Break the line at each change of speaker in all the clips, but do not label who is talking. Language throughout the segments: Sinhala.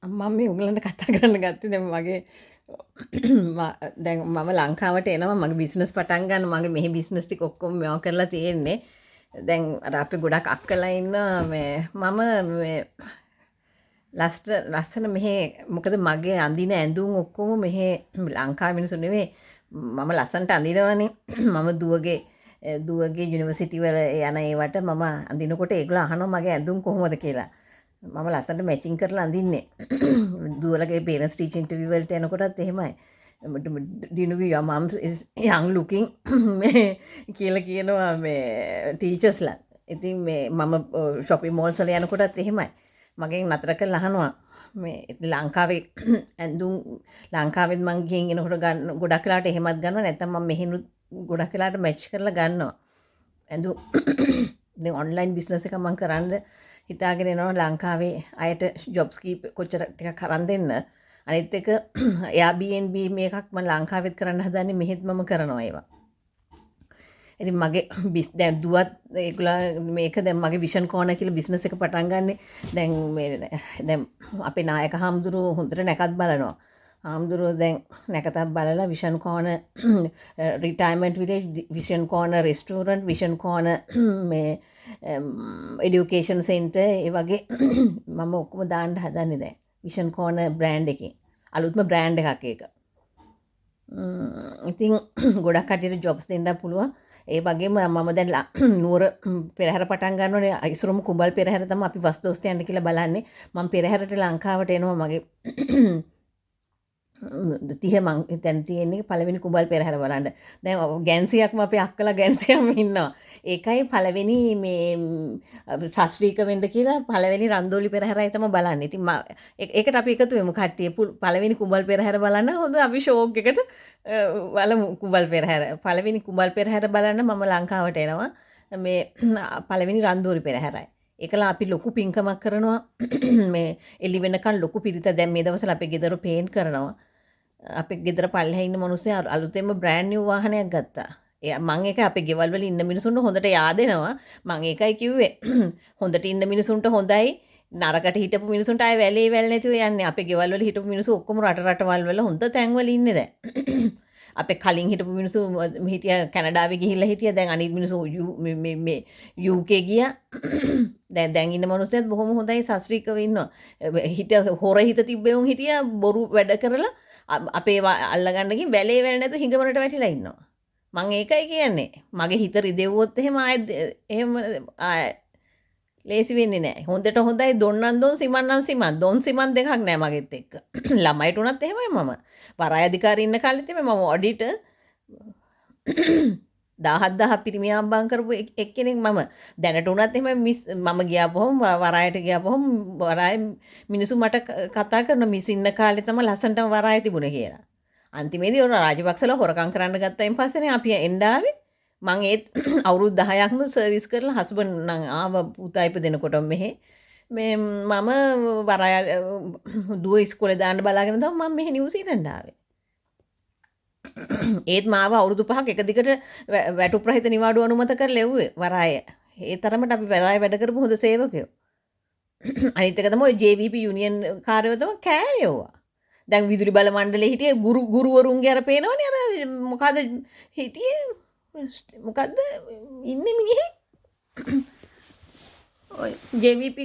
මම මේ උගලන්ට කතා කරන්න ගත්තේ දැන් මගේ දැන් මම ලංකාවට එනවා මගේ බිස්නස් පටන් ගන්න මගේ මෙහි බිස්නස් ටික ඔක්කොම මේවා කරලා තියෙන්නේ දැන් අර අපි ගොඩක් අක්කලා ඉන්නවා මේ මම මේ ලස්සන මෙහෙ මොකද මගේ අඳින ඇඳුම් ඔක්කොම මෙහෙ ලංකාවේ මිනිස්සු නෙවෙයි මම ලස්සනට අඳිනවනේ මම දුවගේ යුනිවර්සිටි වල යන ඒවට මම අඳිනකොට ඒගොල්ලෝ අහනවා මගේ ඇඳුම් කොහොමද කියලා මම ලස්සනට මැචින් කරලා අඳින්නේ දුවලගේ පේරන්ට්ස් ටීචර් ඉන්ටර්විව් වලට යනකොටත් එහෙමයි ඩිනුවි මම් යං ලුකින් මේ කියලා කියනවා මේ ටීචර්ස්ලා ඉතින් මේ මම shopping malls වල යනකොටත් එහෙමයි මගෙන් නතර කරලා අහනවා මේ ලංකාවේ ඇඳුම් ලංකාවෙත් මං ගිහින් එනකොට ගන්න ගොඩක් වෙලාවට එහෙමත් ගන්නවා නැත්නම් මම මෙහෙනුත් ගොඩක් වෙලාවට මැච් කරලා ගන්නවා ඇඳුම් දැන් ඔන්ලයින් බිස්නස් එකක් මම කරන්න හිතාගෙන එනවා ලංකාවේ අයට ජොබ්ස් කොච්චර ටිකක් අරන් දෙන්න අනිත් එක Airbnb මේකක් මම ලංකාවෙත් කරන්න හදන්නේ මෙහෙත් මම කරනවා ඒවා ඉතින් මගේ දැන් දුවත් ඒගොල්ලෝ මේක දැන් මගේ විෂන් කෝනර් කියලා බිස්නස් එක පටන් ගන්නෙ දැන් මේ දැන් අපේ නායක හාමුදුරුවෝ හොඳට නැකත් බලනවා හාමුදුරුවෝ දැන් නැකතක් බලලා vision corner retirement village vision corner restaurant vision corner මේ එඩියුකේෂන් සෙන්ටර් ඒ වගේ මම ඔක්කොම දාන්න හදන්නේ දැන් විෂන් කෝනර් බ්‍රෑන්ඩ් එකේ අලුත්ම බ්‍රෑන්ඩ් එකක් ඒක ඉතින් ගොඩක් කටියට ජොබ්ස් දෙන්න පුළුවන් ඒ වගේම මම දැන් නුවර පෙරහැර පටන් ගන්නෝනේ ඉස්සරම කුඹල් පෙරහැර තමයි අපි වස්තෝස්ත යන්න කියලා බලන්නේ මම පෙරහැරට ලංකාවට එනවා මගේ 30 මං දැන් තියෙන්නේ පළවෙනි කුඹල් පෙරහැර බලන්න දැන් ගැන්සියක්ම අපේ අක්කලා ගැන්සියක්ම ඉන්නවා ඒකයි පළවෙනි මේ ශාස්ත්‍රීක වෙන්න කියලා පළවෙනි රන්දෝලි පෙරහැරයි තමයි බලන්නේ ඉතින් ඒකට අපි එකතු වෙමු කට්ටිය පළවෙනි කුඹල් පෙරහැර බලන්න හොඳ අපි ෂෝක් එකට බලමු කුඹල් පෙරහැර පළවෙනි කුඹල් පෙරහැර බලන්න මම ලංකාවට එනවා මේ පළවෙනි රන්දෝලි පෙරහැරයි ඒකලා අපි ලොකු පින්කමක් කරනවා මේ එළි වෙනකන් ලොකු පිරිත දැන් මේ දවස්වල අපේ ගෙදර පේන්ට් කරනවා අපේ ගෙදර පල්ලෙහා ඉන්න මිනිස්සු අලුතෙන්ම බ්‍රෑන්ඩ් නිව් වාහනයක් ගත්තා. මම ඒක අපේ ගෙවල් වල ඉන්න මිනිසුන්ට හොඳට yaadෙනවා. මම ඒකයි කිව්වේ. හොඳට ඉන්න මිනිසුන්ට හොඳයි. නරකට හිටපු මිනිසුන්ට ආයේ වැලේ නැතිව යන්නේ. අපේ ගෙවල් වල හිටපු මිනිස්සු ඔක්කොම රටවල් වල හොඳ තැන්වල ඉන්නේ දැන්. අපේ කලින් හිටපු මිනිස්සු හිටියා කැනඩාවේ ගිහිල්ලා හිටියා. දැන් අනිත් මිනිස්සු මේ UK ගියා. දැන් ඉන්න මිනිස්සුත් බොහොම හොඳයි ශාස්ත්‍රීකව ඉන්නවා. හොර හිත තිබ්බෙවුන් හිටියා බොරු වැඩ කරලා අපේ අල්ලගන්න ගිහින් වැලේ නැතුව හිඟවනට වැටිලා ඉන්නවා. මම ඒකයි කියන්නේ. මගේ හිත රිදෙව්වොත් එහෙම එහෙම ලේසි වෙන්නේ නැහැ. හොඳට හොඳයි දොන්නන් දොන් සිමන්නන් සිමන්. දොන් සිමන් දෙකක් නැහැ මගෙත් එක්ක. ළමයිට උනත් එහෙමයි මම. වරාය අධිකාරී ඉන්න කාලෙත් මම ඔඩිට 17000 පිරිමි ආම්බම් කරපු එක්කෙනෙක් මම දැනට උනත් එහෙම මම ගියාපොහම වරායට ගියාපොහම වරාය මිනිස්සු මට කතා කරන මිස් ඉන්න කාලේ තමයි ලස්සනටම වරාය තිබුණේ කියලා. අන්තිමේදී ඔන්න රාජපක්ෂලා හොරකම් කරන්න ගත්තයින් පස්සේනේ අපි එන්න ආවේ. මං ඒත් අවුරුදු 10ක්ම සර්විස් කරලා හස්බන්ඩ් නම් ආව පුතා ඉපදෙනකොට මෙහෙ මේ මම වරාය දුව ඉස්කෝලේ දාන්න බලාගෙන තමයි මම මෙහෙ නිව්සීලන්ත ආවේ. ඒත් මාව අවුරුදු 5ක් එක දිගට වැටුප් රහිත නිවාඩු අනුමත කරලා එව්වේ වරාය. ඒ තරමට අපි වරාය වැඩ කරපු හොඳ සේවකයෝ. අනිත් එක තමයි JVP යුනියන් කාර්යව තමයි කෑයෝවා. දැන් විදුලි බල මණ්ඩලයේ හිටියේ ගුරුවරුන්ගේ අර පේනවනේ අර මොකද හිටියේ මොකද්ද ඉන්නේ මිනිහෙක් ඔය JVP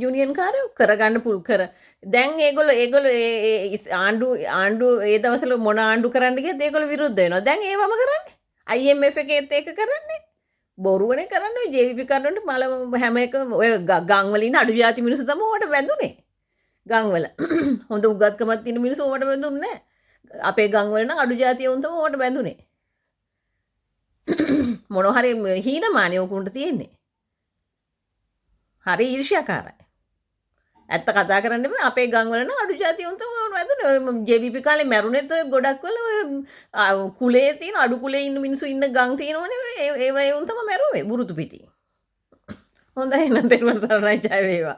යුනියන් කාර්යෝ කරගන්න පුල් කර දැන් ඒගොල්ලෝ ආණ්ඩු ඒ දවස්වල මොන ආණ්ඩු කරන්න ගියත් ඒගොල්ලෝ විරුද්ධ වෙනවා. දැන් ඒවම කරන්නේ. IMF එකේත් ඒක කරන්නේ. බොරුවනේ කරන්නේ. ඔය JVP කරනකොට මල හැම එක ඔය ගම් වල ඉන්න අඩු ಜಾති මිනිස්සු තමයි ඕකට වැඳුනේ. ගම් වල හොඳ උගත්කමක් තියෙන මිනිස්සු ඕකට වැඳුන්නේ නැහැ. අපේ ගම් වල නම් අඩු ಜಾතිය උන් තමයි ඕකට වැඳුනේ. මොන හරි හීනමානේ උකුන්ට තියෙන්නේ. හරි ඊර්ෂ්‍යාකාරයි. ඇත්ත කතා කරන්න බෑ අපේ ගම් වල නම් අඩු ಜಾතිය උන් තමයි වැඳුනේ. ඔය JVP කාලේ මැරුණෙත් ඔය ගොඩක් වල ඔය කුලේ තියෙන අඩු කුලේ ඉන්න මිනිස්සු ඉන්න ගම් තියෙනවනේ ඒ උන් තමයි මැරුවේ බුරුතු පිටි. හොඳයි නේද? තෙරුවන් සරණයි ජය වේවා.